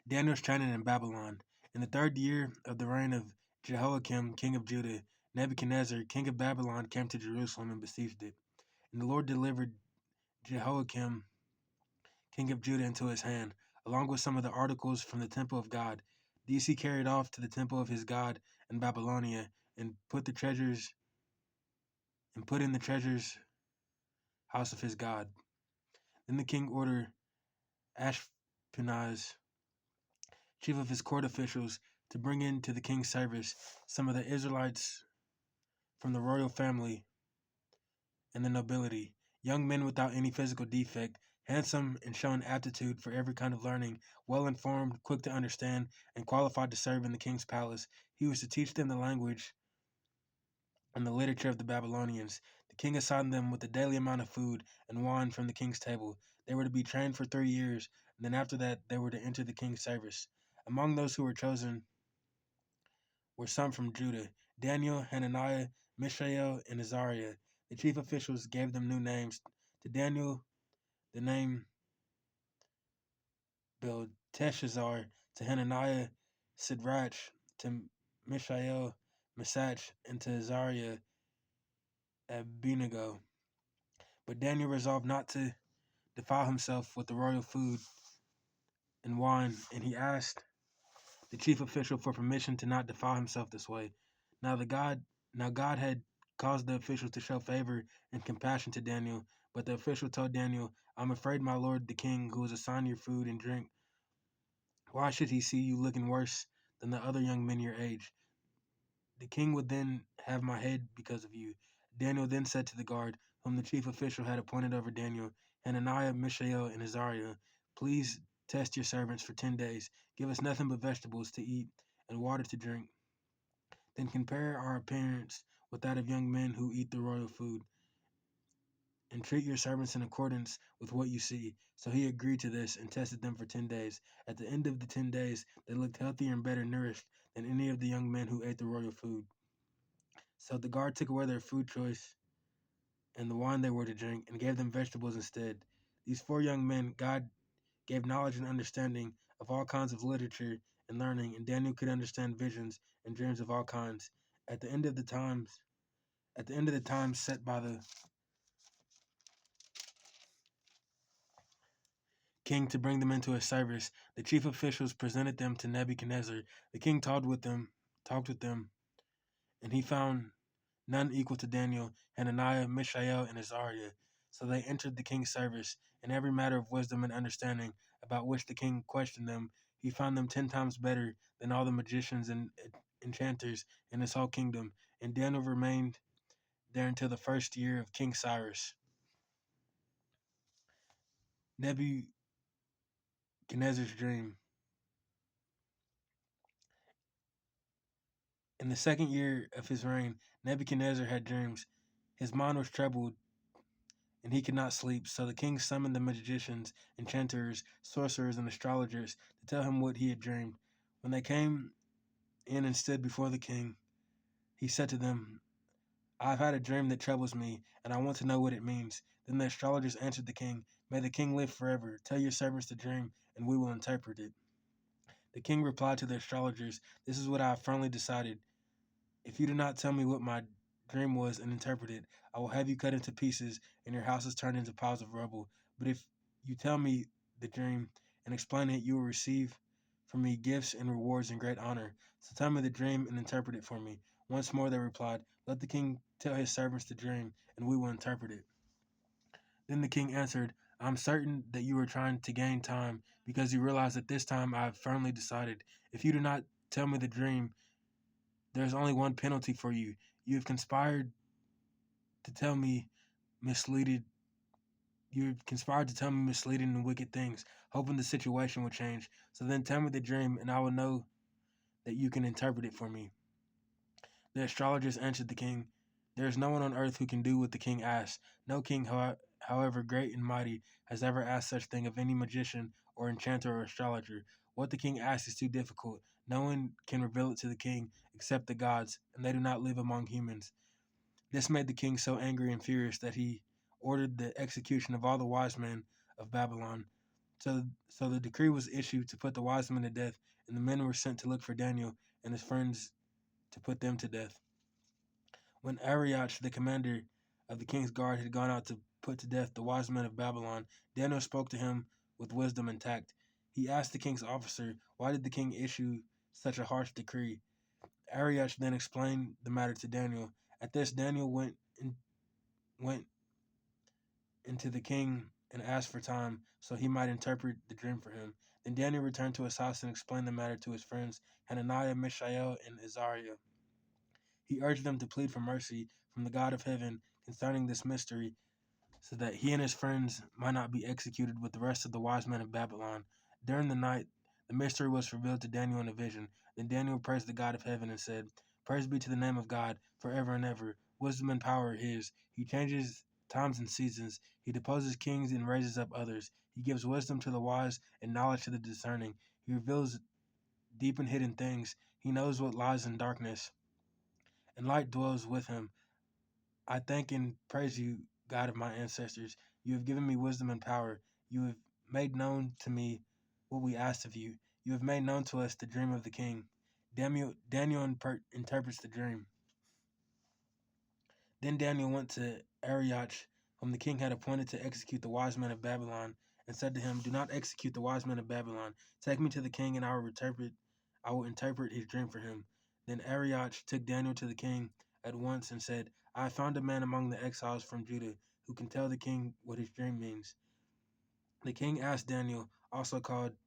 Daniel's training in Babylon. In the 3rd year of the reign of Jehoiakim, king of Judah, Nebuchadnezzar, king of Babylon, came to Jerusalem and besieged it. And the Lord delivered Jehoiakim, king of Judah, into his hand, along with some of the articles from the temple of God. These he carried off to the temple of his God in Babylonia, and put in the treasures house of his God. Then the king ordered Ashpenaz, chief of his court officials, to bring in to the king's service some of the Israelites from the royal family and the nobility, young men without any physical defect, handsome and showing aptitude for every kind of learning, well informed, quick to understand, and qualified to serve in the king's palace. He was to teach them the language and the literature of the Babylonians. The king assigned them with a daily amount of food and wine from the king's table. They were to be trained for 3 years, and then after that they were to enter the king's service. Among those who were chosen were some from Judah: Daniel, Hananiah, Mishael, and Azariah. The chief officials gave them new names. To Daniel, the name Belteshazzar; to Hananiah, Sidrach; to Mishael, Meshach; and to Azariah, Abednego. But Daniel resolved not to defile himself with the royal food and wine, and he asked the chief official for permission to not defile himself this way. Now God had caused the official to show favor and compassion to Daniel, but the official told Daniel, "I'm afraid my lord the king, who has assigned your food and drink, why should he see you looking worse than the other young men your age? The king would then have my head because of you." Daniel then said to the guard, whom the chief official had appointed over Daniel, Hananiah, Mishael, and Azariah, "Please test your servants for 10 days. Give us nothing but vegetables to eat and water to drink. Then compare our appearance with that of young men who eat the royal food, and treat your servants in accordance with what you see." So he agreed to this and tested them for 10 days. At the end of the 10 days, they looked healthier and better nourished than any of the young men who ate the royal food. So the guard took away their food choice and the wine they were to drink, and gave them vegetables instead. These 4 young men God gave knowledge and understanding of all kinds of literature and learning, and Daniel could understand visions and dreams of all kinds. At the end of the times, at the end of the time set by the king to bring them into his service, the chief officials presented them to Nebuchadnezzar. The king talked with them, and he found none equal to Daniel, Hananiah, Mishael, and Azariah. So they entered the king's service. In every matter of wisdom and understanding about which the king questioned them, he found them 10 times better than all the magicians and enchanters in his whole kingdom. And Daniel remained there until the 1st year of King Cyrus. Nebuchadnezzar's dream. In the 2nd year of his reign, Nebuchadnezzar had dreams. His mind was troubled, and he could not sleep. So the king summoned the magicians, enchanters, sorcerers, and astrologers to tell him what he had dreamed. When they came in and stood before the king, he said to them, "I have had a dream that troubles me, and I want to know what it means." Then the astrologers answered the king, "May the king live forever. Tell your servants the dream, and we will interpret it." The king replied to the astrologers, "This is what I have firmly decided. If you do not tell me what my dream was and interpret it, I will have you cut into pieces and your houses turned into piles of rubble. But if you tell me the dream and explain it, you will receive from me gifts and rewards and great honor. So tell me the dream and interpret it for me." Once more they replied, "Let the king tell his servants the dream, and we will interpret it." Then the king answered, "I am certain that you are trying to gain time, because you realize that this time I have firmly decided. If you do not tell me the dream, there is only one penalty for you. You have conspired to tell me misleading. You have conspired to tell me misleading and wicked things, hoping the situation will change. So then tell me the dream, and I will know that you can interpret it for me." The astrologers answered the king, "There is no one on earth who can do what the king asks. No king, however great and mighty, has ever asked such thing of any magician or enchanter or astrologer. What the king asks is too difficult. No one can reveal it to the king except the gods, and they do not live among humans." This made the king so angry and furious that he ordered the execution of all the wise men of Babylon. So the decree was issued to put the wise men to death, and the men were sent to look for Daniel and his friends to put them to death. When Arioch, the commander of the king's guard, had gone out to put to death the wise men of Babylon, Daniel spoke to him with wisdom and tact. He asked the king's officer, "Why did the king issue such a harsh decree?" Arioch then explained the matter to Daniel. At this, Daniel went into the king and asked for time so he might interpret the dream for him. Then Daniel returned to his house and explained the matter to his friends Hananiah, Mishael, and Azariah. He urged them to plead for mercy from the God of heaven concerning this mystery, so that he and his friends might not be executed with the rest of the wise men of Babylon. During the night, the mystery was revealed to Daniel in a vision. Then Daniel praised the God of heaven and said, "Praise be to the name of God forever and ever. Wisdom and power are his. He changes times and seasons. He deposes kings and raises up others. He gives wisdom to the wise and knowledge to the discerning. He reveals deep and hidden things. He knows what lies in darkness, and light dwells with him. I thank and praise you, God of my ancestors. You have given me wisdom and power. You have made known to me what we asked of you. You have made known to us the dream of the king." Daniel interprets the dream. Then Daniel went to Arioch, whom the king had appointed to execute the wise men of Babylon, and said to him, "Do not execute the wise men of Babylon. Take me to the king, and I will interpret his dream for him." Then Arioch took Daniel to the king at once and said, "I have found a man among the exiles from Judah who can tell the king what his dream means." The king asked Daniel, also called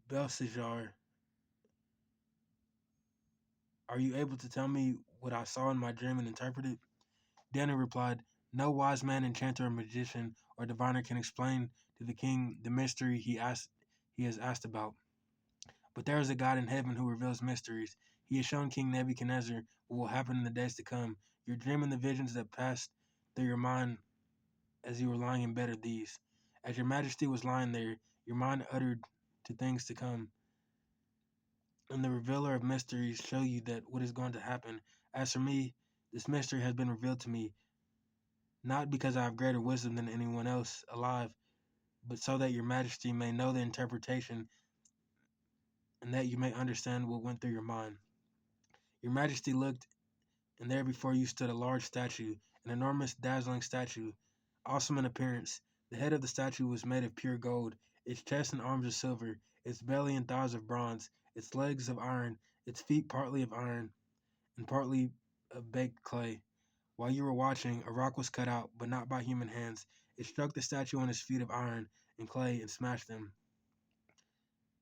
Belshazzar, "Are you able to tell me what I saw in my dream and interpret it?" Daniel replied, "No wise man, enchanter, or magician, or diviner can explain to the king the mystery he has asked about. But there is a God in heaven who reveals mysteries. He has shown King Nebuchadnezzar what will happen in the days to come. Your dream and the visions that passed through your mind as you were lying in bed are these. As your majesty was lying there, your mind uttered to things to come, and the revealer of mysteries show you that what is going to happen. As for me, this mystery has been revealed to me, not because I have greater wisdom than anyone else alive, but so that your majesty may know the interpretation and that you may understand what went through your mind. Your majesty looked, and there before you stood a large statue, an enormous, dazzling statue, awesome in appearance. The head of the statue was made of pure gold, its chest and arms of silver, its belly and thighs of bronze, its legs of iron, its feet partly of iron and partly of baked clay. While you were watching, a rock was cut out, but not by human hands. It struck the statue on its feet of iron and clay and smashed them.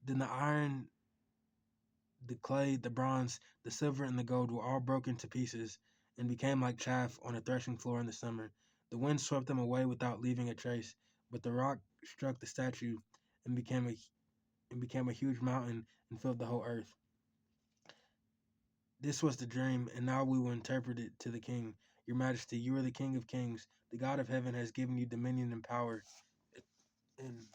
Then the iron, the clay, the bronze, the silver, and the gold were all broken to pieces and became like chaff on a threshing floor in the summer. The wind swept them away without leaving a trace, but the rock struck the statue and became a huge mountain and filled the whole earth. This was the dream, and now we will interpret it to the king. Your majesty, you are the king of kings. The God of heaven has given you dominion and power and,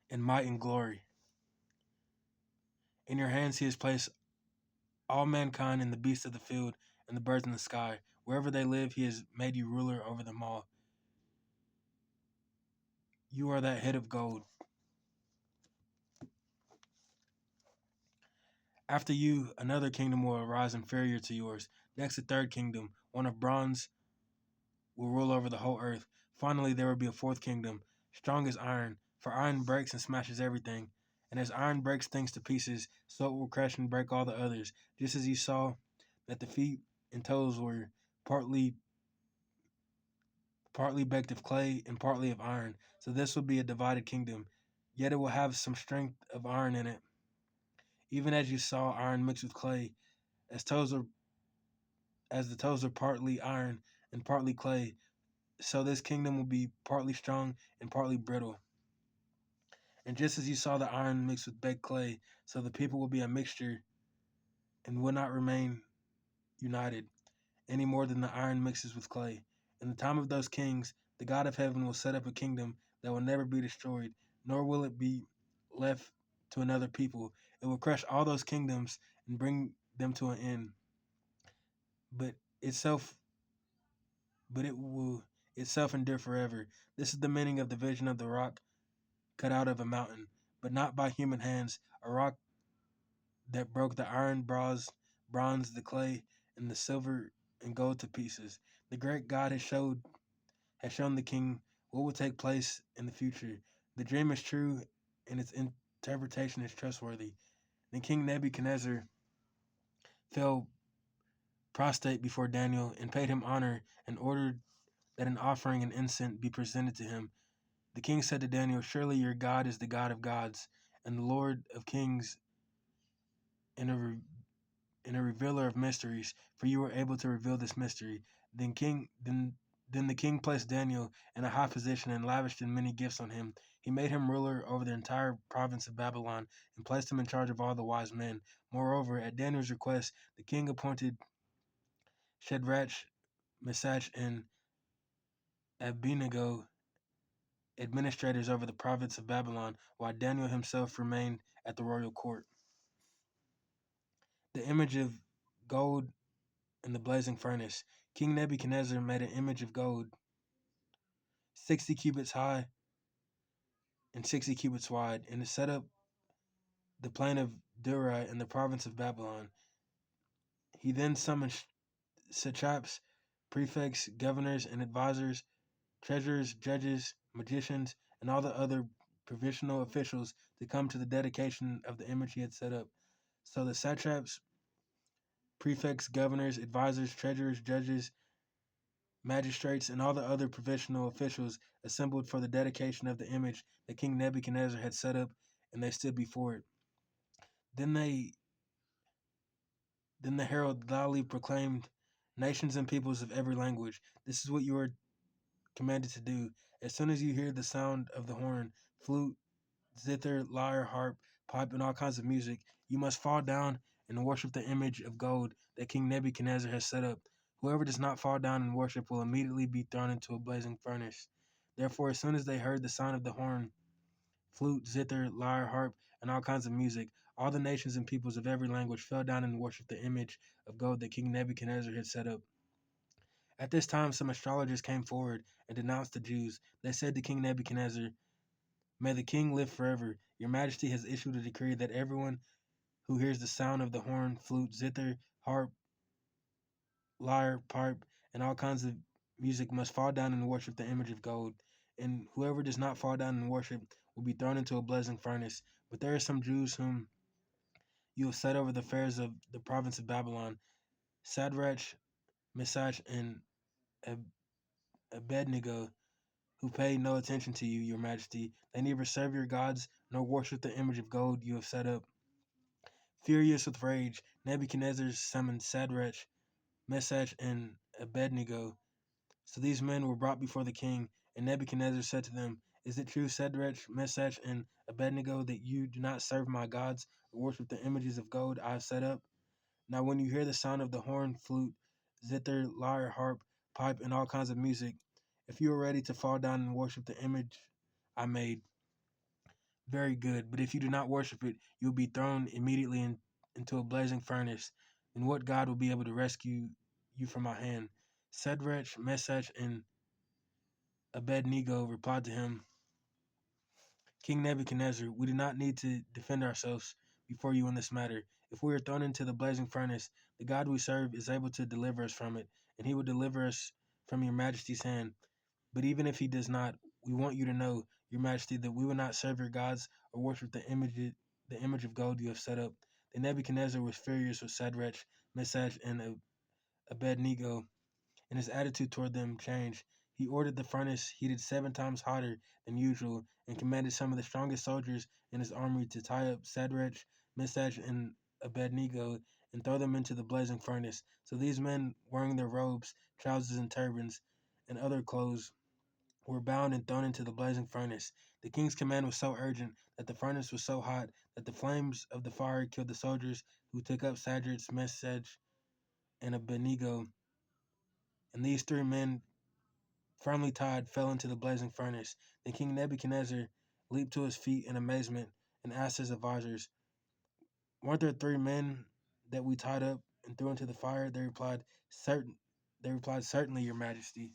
and might and glory. In your hands he has placed all mankind and the beasts of the field and the birds in the sky. Wherever they live, he has made you ruler over them all. You are that head of gold. After you, another kingdom will arise inferior to yours. Next, a third kingdom, one of bronze, will rule over the whole earth. Finally, there will be a fourth kingdom, strong as iron, for iron breaks and smashes everything. And as iron breaks things to pieces, so it will crush and break all the others. Just as you saw that the feet and toes were partly baked of clay and partly of iron. So this will be a divided kingdom. Yet it will have some strength of iron in it. Even as you saw iron mixed with clay, as toes are as the toes are partly iron and partly clay, so this kingdom will be partly strong and partly brittle. And just as you saw the iron mixed with baked clay, so the people will be a mixture and will not remain united any more than the iron mixes with clay. In the time of those kings, the God of heaven will set up a kingdom that will never be destroyed, nor will it be left to another people. It will crush all those kingdoms and bring them to an end. But itself, but it will itself endure forever. This is the meaning of the vision of the rock cut out of a mountain, but not by human hands, a rock that broke the iron, bronze, the clay, and the silver and gold to pieces. The great God has shown the king what will take place in the future. The dream is true, and its interpretation is trustworthy. Then King Nebuchadnezzar fell prostrate before Daniel and paid him honor and ordered that an offering and incense be presented to him. The king said to Daniel, "Surely your God is the God of gods and the Lord of kings and and a revealer of mysteries, for you were able to reveal this mystery." Then the king placed Daniel in a high position and lavished in many gifts on him. He made him ruler over the entire province of Babylon and placed him in charge of all the wise men. Moreover, at Daniel's request, the king appointed Shadrach, Meshach, and Abednego administrators over the province of Babylon, while Daniel himself remained at the royal court. The image of gold in the blazing furnace. King Nebuchadnezzar made an image of gold, 60 cubits high and 60 cubits wide, and it set up the plain of Dura in the province of Babylon. He then summoned satraps, prefects, governors, and advisors, treasurers, judges, magicians, and all the other provincial officials to come to the dedication of the image he had set up. So the satraps, prefects, governors, advisors, treasurers, judges, magistrates, and all the other provincial officials assembled for the dedication of the image that King Nebuchadnezzar had set up, and they stood before it. Then they then the herald loudly proclaimed, "Nations and peoples of every language, this is what you are commanded to do. As soon as you hear the sound of the horn, flute, zither, lyre, harp, pipe, and all kinds of music, you must fall down and worship the image of gold that King Nebuchadnezzar has set up. Whoever does not fall down and worship will immediately be thrown into a blazing furnace." Therefore, as soon as they heard the sound of the horn, flute, zither, lyre, harp, and all kinds of music, all the nations and peoples of every language fell down and worshipped the image of gold that King Nebuchadnezzar had set up. At this time, some astrologers came forward and denounced the Jews. They said to King Nebuchadnezzar, "May the king live forever. Your majesty has issued a decree that everyone who hears the sound of the horn, flute, zither, harp, lyre, pipe, and all kinds of music must fall down and worship the image of gold. And whoever does not fall down and worship will be thrown into a blazing furnace. But there are some Jews whom you have set over the affairs of the province of Babylon, Shadrach, Meshach, and Abednego, who pay no attention to you, your majesty. They neither serve your gods nor worship the image of gold you have set up." Furious with rage, Nebuchadnezzar summoned Shadrach, Meshach, and Abednego. So these men were brought before the king, and Nebuchadnezzar said to them, "Is it true, Shadrach, Meshach, and Abednego, that you do not serve my gods or worship the images of gold I have set up? Now when you hear the sound of the horn, flute, zither, lyre, harp, pipe, and all kinds of music, if you are ready to fall down and worship the image I made, very good. But if you do not worship it, you will be thrown immediately into a blazing furnace. And what God will be able to rescue you from my hand?" Shadrach, Meshach, and Abednego replied to him, "King Nebuchadnezzar, we do not need to defend ourselves before you in this matter. If we are thrown into the blazing furnace, the God we serve is able to deliver us from it, and he will deliver us from your majesty's hand. But even if he does not, we want you to know, your majesty, that we will not serve your gods or worship the image of gold you have set up." Then Nebuchadnezzar was furious with Shadrach, Meshach, and Abednego, and his attitude toward them changed. He ordered the furnace heated 7 times hotter than usual and commanded some of the strongest soldiers in his army to tie up Shadrach, Meshach, and Abednego and throw them into the blazing furnace. So these men, wearing their robes, trousers, and turbans, and other clothes, were bound and thrown into the blazing furnace. The king's command was so urgent that the furnace was so hot that the flames of the fire killed the soldiers who took up Shadrach, Meshach, and Abednego. And these 3 men, firmly tied, fell into the blazing furnace. Then King Nebuchadnezzar leaped to his feet in amazement and asked his advisors, "Weren't there 3 men that we tied up and threw into the fire? They replied, Certain. They replied, Certainly, Your Majesty.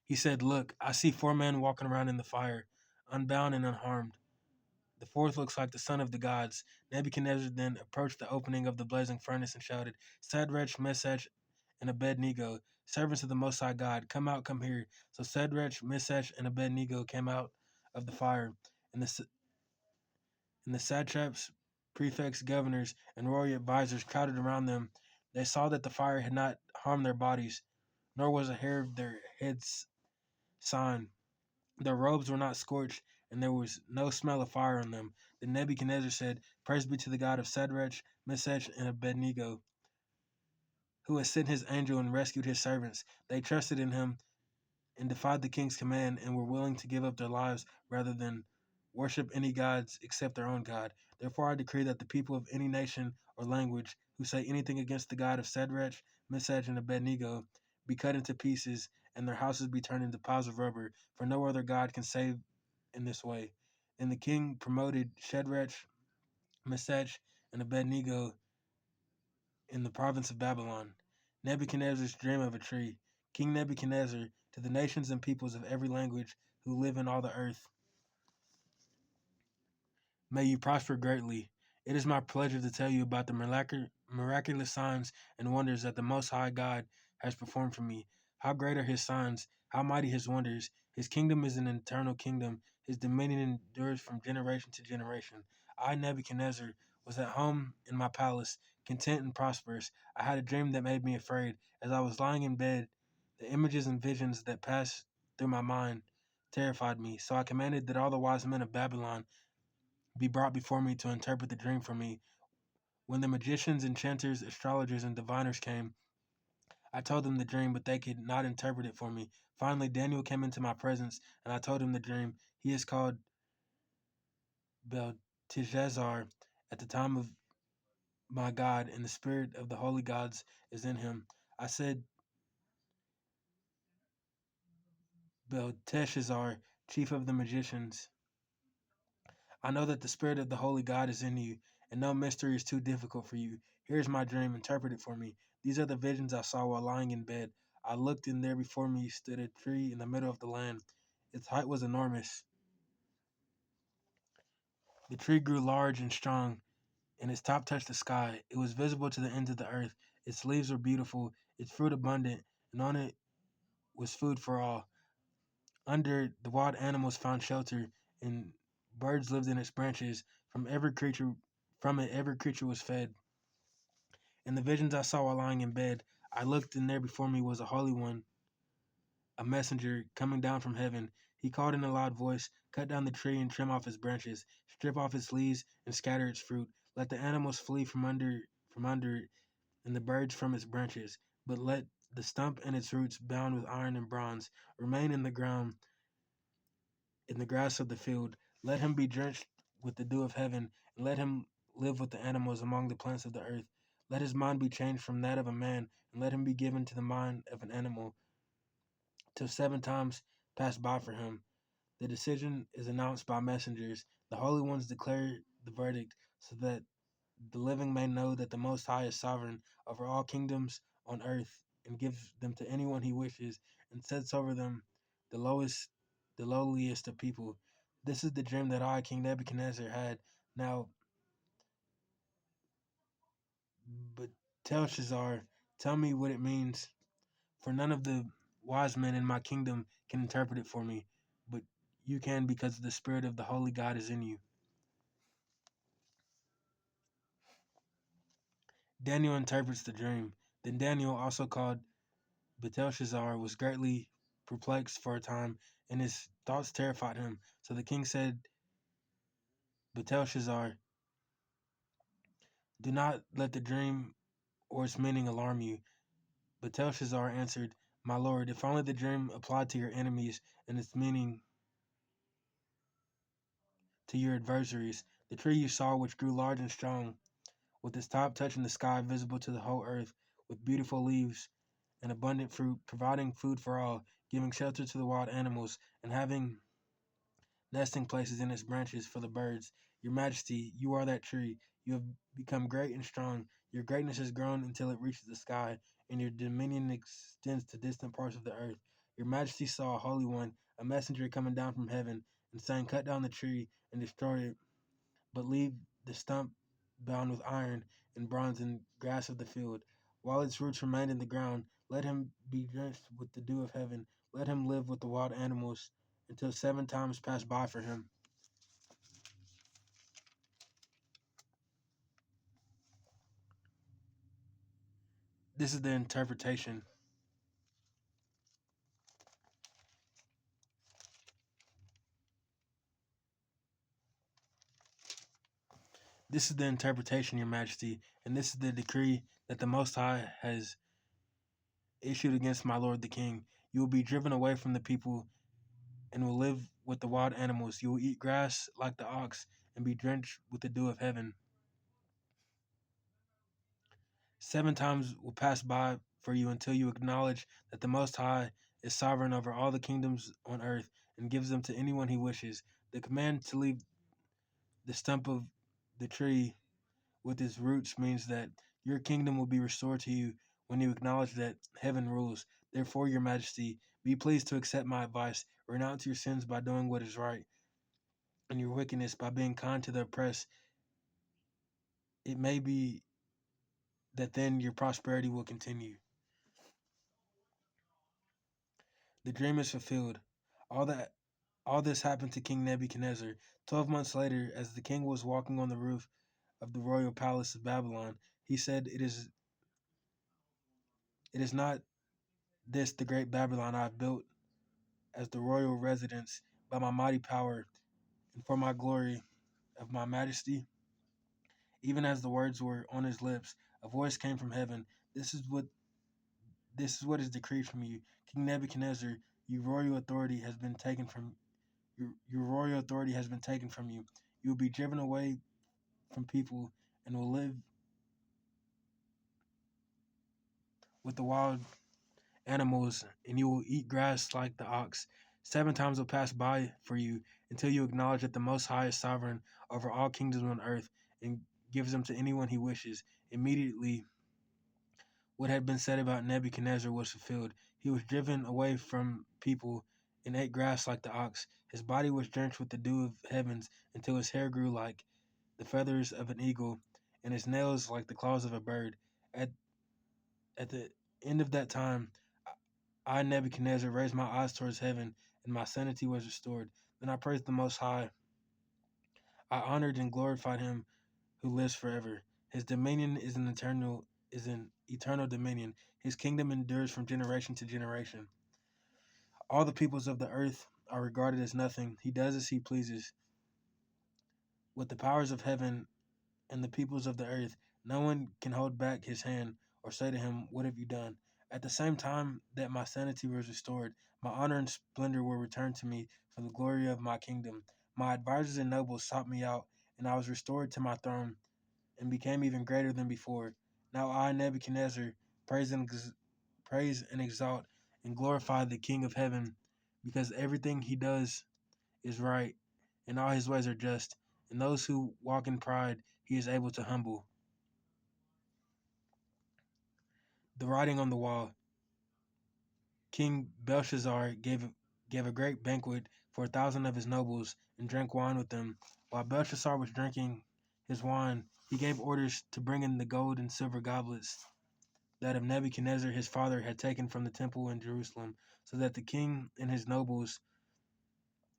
He said, Look, I see 4 men walking around in the fire, unbound and unharmed. The fourth looks like the son of the gods. Nebuchadnezzar then approached the opening of the blazing furnace and shouted, Shadrach, Meshach, and Abednego, servants of the Most High God, come out, come here. So Shadrach, Meshach, and Abednego came out of the fire, and the satraps, prefects, governors, and royal advisors crowded around them. They saw that the fire had not harmed their bodies, nor was a hair of their heads sign. Their robes were not scorched, and there was no smell of fire on them. Then Nebuchadnezzar said, Praise be to the God of Shadrach, Meshach, and Abednego, who has sent his angel and rescued his servants. They trusted in him and defied the king's command and were willing to give up their lives rather than worship any gods except their own God. Therefore, I decree that the people of any nation or language who say anything against the God of Shadrach, Meshach, and Abednego be cut into pieces and their houses be turned into piles of rubber, for no other God can save in this way. And the king promoted Shadrach, Meshach, and Abednego in the province of Babylon. Nebuchadnezzar's dream of a tree. King Nebuchadnezzar, to the nations and peoples of every language who live in all the earth, may you prosper greatly. It is my pleasure to tell you about the miraculous signs and wonders that the Most High God has performed for me. How great are his signs, how mighty his wonders. His kingdom is an eternal kingdom. His dominion endures from generation to generation. I, Nebuchadnezzar, was at home in my palace, content and prosperous. I had a dream that made me afraid. As I was lying in bed, the images and visions that passed through my mind terrified me. So I commanded that all the wise men of Babylon be brought before me to interpret the dream for me. When the magicians, enchanters, astrologers, and diviners came, I told them the dream, but they could not interpret it for me. Finally, Daniel came into my presence, and I told him the dream. He is called Belteshazzar at the time of my God, and the spirit of the holy gods is in him. I said, Belteshazzar, chief of the magicians, I know that the spirit of the holy God is in you, and no mystery is too difficult for you. Here is my dream, interpret it for me. These are the visions I saw while lying in bed. I looked, and there before me stood a tree in the middle of the land. Its height was enormous. The tree grew large and strong, and its top touched the sky. It was visible to the ends of the earth. Its leaves were beautiful, its fruit abundant, and on it was food for all. Under it, the wild animals found shelter, and birds lived in its branches. From it, every creature was fed. In the visions I saw while lying in bed, I looked, and there before me was a holy one, a messenger coming down from heaven. He called in a loud voice, Cut down the tree and trim off its branches, strip off its leaves and scatter its fruit. Let the animals flee from under it, and the birds from its branches. But let the stump and its roots, bound with iron and bronze, remain in the ground, in the grass of the field. Let him be drenched with the dew of heaven, and let him live with the animals among the plants of the earth. Let his mind be changed from that of a man, and let him be given to the mind of an animal, till 7 times pass by for him. The decision is announced by messengers. The holy ones declare the verdict, so that the living may know that the Most High is sovereign over all kingdoms on earth, and gives them to anyone he wishes, and sets over them the lowest, the lowliest of people. This is the dream that I, King Nebuchadnezzar, had. Now, but Telshazzar, tell me what it means, for none of the wise men in my kingdom can interpret it for me, but you can, because the spirit of the holy God is in you. Daniel interprets the dream. Then Daniel, also called Belteshazzar, was greatly perplexed for a time, and his thoughts terrified him. So the king said, Belteshazzar, do not let the dream or its meaning alarm you. Belteshazzar answered, My lord, if only the dream applied to your enemies and its meaning to your adversaries. The tree you saw, which grew large and strong, with its top touching the sky, visible to the whole earth, with beautiful leaves and abundant fruit, providing food for all, giving shelter to the wild animals, and having nesting places in its branches for the birds. Your Majesty, you are that tree. You have become great and strong. Your greatness has grown until it reaches the sky, and your dominion extends to distant parts of the earth. Your Majesty saw a holy one, a messenger coming down from heaven, and saying, cut down the tree and destroy it, but leave the stump bound with iron and bronze and grass of the field. While its roots remain in the ground, let him be drenched with the dew of heaven. Let him live with the wild animals until 7 times pass by for him. This is the interpretation. This is the interpretation, Your Majesty, and this is the decree that the Most High has issued against my lord the king. You will be driven away from the people and will live with the wild animals. You will eat grass like the ox and be drenched with the dew of heaven. 7 times will pass by for you until you acknowledge that the Most High is sovereign over all the kingdoms on earth and gives them to anyone he wishes. The command to leave the stump of the tree with its roots means that your kingdom will be restored to you when you acknowledge that heaven rules. Therefore, Your Majesty, be pleased to accept my advice. Renounce your sins by doing what is right, and your wickedness by being kind to the oppressed. It may be that then your prosperity will continue. The dream is fulfilled. All that all this happened to King Nebuchadnezzar. 12 months later, as the king was walking on the roof of the royal palace of Babylon, he said, it is not this the great Babylon I have built as the royal residence by my mighty power and for my glory of my majesty? Even as the words were on his lips, a voice came from heaven. This is what is decreed from you, King Nebuchadnezzar. Your royal authority has been taken from you. You will be driven away from people and will live with the wild animals, and you will eat grass like the ox. 7 times will pass by for you until you acknowledge that the Most High is sovereign over all kingdoms on earth and gives them to anyone he wishes. Immediately, what had been said about Nebuchadnezzar was fulfilled. He was driven away from people and ate grass like the ox. His body was drenched with the dew of heavens until his hair grew like the feathers of an eagle and his nails like the claws of a bird. At, at the end of that time, I, Nebuchadnezzar, raised my eyes towards heaven, and my sanity was restored. Then I praised the Most High. I honored and glorified him who lives forever. His dominion is an eternal dominion. His kingdom endures from generation to generation. All the peoples of the earth are regarded as nothing. He does as he pleases. With the powers of heaven and the peoples of the earth, no one can hold back his hand or say to him, what have you done? At the same time that my sanity was restored, my honor and splendor were returned to me for the glory of my kingdom. My advisors and nobles sought me out, and I was restored to my throne and became even greater than before. Now I, Nebuchadnezzar, praise and, praise and exalt and glorify the King of heaven, because everything he does is right, and all his ways are just, and those who walk in pride he is able to humble. The writing on the wall. King Belshazzar gave a great banquet for 1,000 of his nobles and drank wine with them. While Belshazzar was drinking his wine, he gave orders to bring in the gold and silver goblets that of Nebuchadnezzar his father had taken from the temple in Jerusalem, so that the king and his nobles,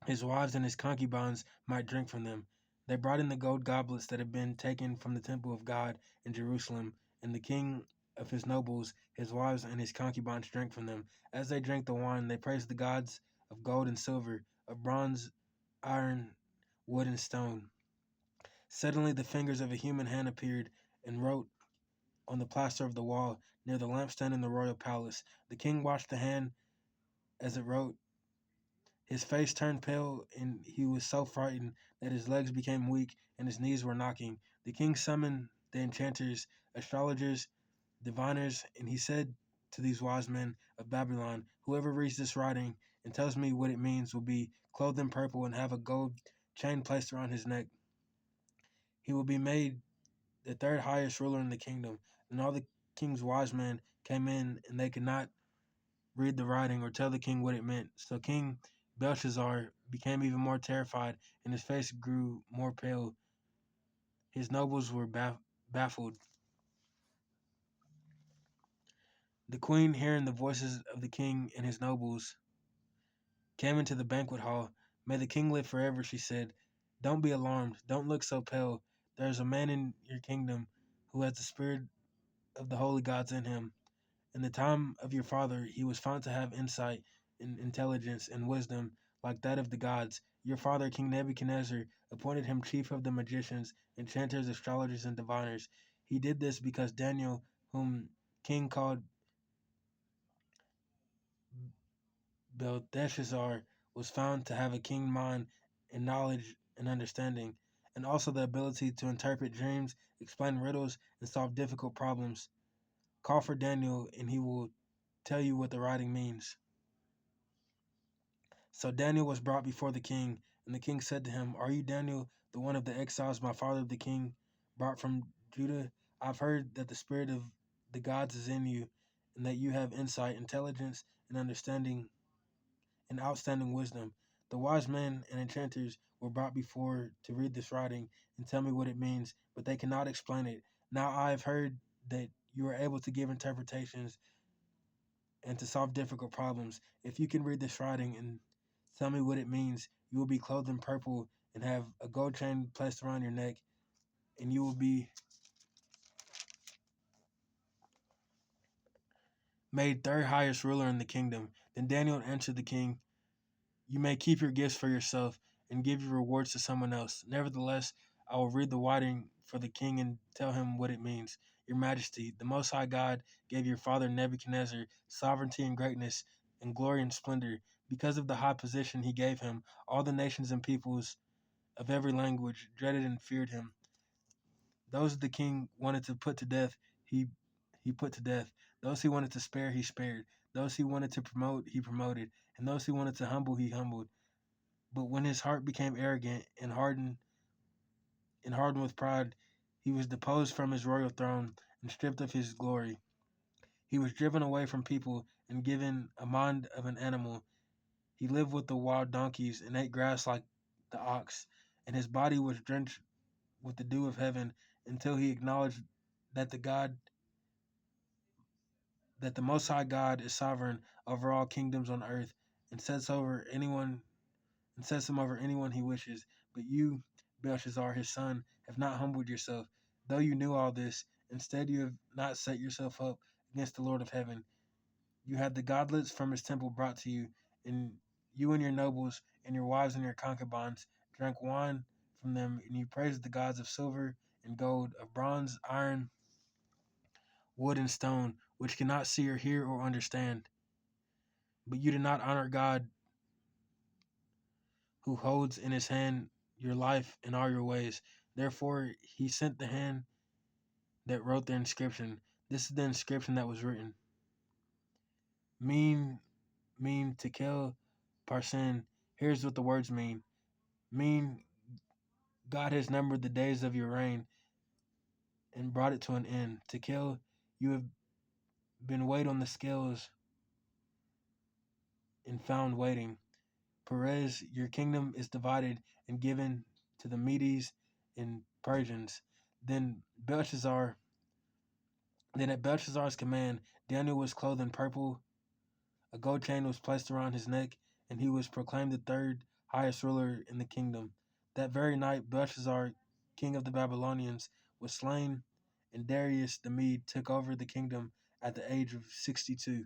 his wives and his concubines might drink from them. They brought in the gold goblets that had been taken from the temple of God in Jerusalem, and the king of his nobles, his wives, and his concubines drank from them. As they drank the wine, they praised the gods of gold and silver, of bronze, iron, wood, and stone. Suddenly the fingers of a human hand appeared and wrote on the plaster of the wall near the lampstand in the royal palace. The king watched the hand as it wrote. His face turned pale, and he was so frightened that his legs became weak and his knees were knocking. The king summoned the enchanters, astrologers, diviners, and he said to these wise men of Babylon, whoever reads this writing and tells me what it means will be clothed in purple and have a gold chain placed around his neck. He will be made the third highest ruler in the kingdom. And all the king's wise men came in, and they could not read the writing or tell the king what it meant. So King Belshazzar became even more terrified, and his face grew more pale. His nobles were baffled. The queen, hearing the voices of the king and his nobles, came into the banquet hall. May the king live forever, she said. Don't be alarmed. Don't look so pale. There is a man in your kingdom who has the spirit of the holy gods in him. In the time of your father, he was found to have insight and intelligence and wisdom like that of the gods. Your father, King Nebuchadnezzar, appointed him chief of the magicians, enchanters, astrologers, and diviners. He did this because Daniel, whom king called Belteshazzar, was found to have a keen mind and knowledge and understanding, and also the ability to interpret dreams, explain riddles, and solve difficult problems. Call for Daniel, and he will tell you what the writing means. So Daniel was brought before the king, and the king said to him, Are you Daniel, the one of the exiles my father the king brought from Judah? I've heard that the spirit of the gods is in you, and that you have insight, intelligence, and understanding, and outstanding wisdom. The wise men and enchanters were brought before to read this writing and tell me what it means, but they cannot explain it. Now I have heard that you are able to give interpretations and to solve difficult problems. If you can read this writing and tell me what it means, you will be clothed in purple and have a gold chain placed around your neck, and you will be made third highest ruler in the kingdom. Then Daniel answered the king, You may keep your gifts for yourself and give your rewards to someone else. Nevertheless, I will read the writing for the king and tell him what it means. Your Majesty, the Most High God gave your father Nebuchadnezzar sovereignty and greatness and glory and splendor. Because of the high position he gave him, all the nations and peoples of every language dreaded and feared him. Those the king wanted to put to death, he put to death. Those he wanted to spare, he spared. Those he wanted to promote, he promoted. And those he wanted to humble, he humbled. But when his heart became arrogant and hardened with pride, he was deposed from his royal throne and stripped of his glory. He was driven away from people and given a mind of an animal. He lived with the wild donkeys and ate grass like the ox, and his body was drenched with the dew of heaven until he acknowledged that that the Most High God is sovereign over all kingdoms on earth and sets him over anyone he wishes. But you, Belshazzar, his son, have not humbled yourself. Though you knew all this, instead you have not set yourself up against the Lord of heaven. You had the godlets from his temple brought to you, and you and your nobles, and your wives and your concubines drank wine from them, and you praised the gods of silver and gold, of bronze, iron, wood, and stone, which cannot see or hear or understand. But you did not honor God, who holds in his hand your life and all your ways. Therefore, he sent the hand that wrote the inscription. This is the inscription that was written. Mean, Tekel, Parsin. Here's what the words mean. Mean, God has numbered the days of your reign and brought it to an end. Tekel, you have been weighed on the scales and found waiting. Perez, your kingdom is divided and given to the Medes and Persians. Then Belshazzar, then at Belshazzar's command, Daniel was clothed in purple, a gold chain was placed around his neck, and he was proclaimed the third highest ruler in the kingdom. That very night, Belshazzar, king of the Babylonians, was slain, and Darius the Mede took over the kingdom at the age of 62.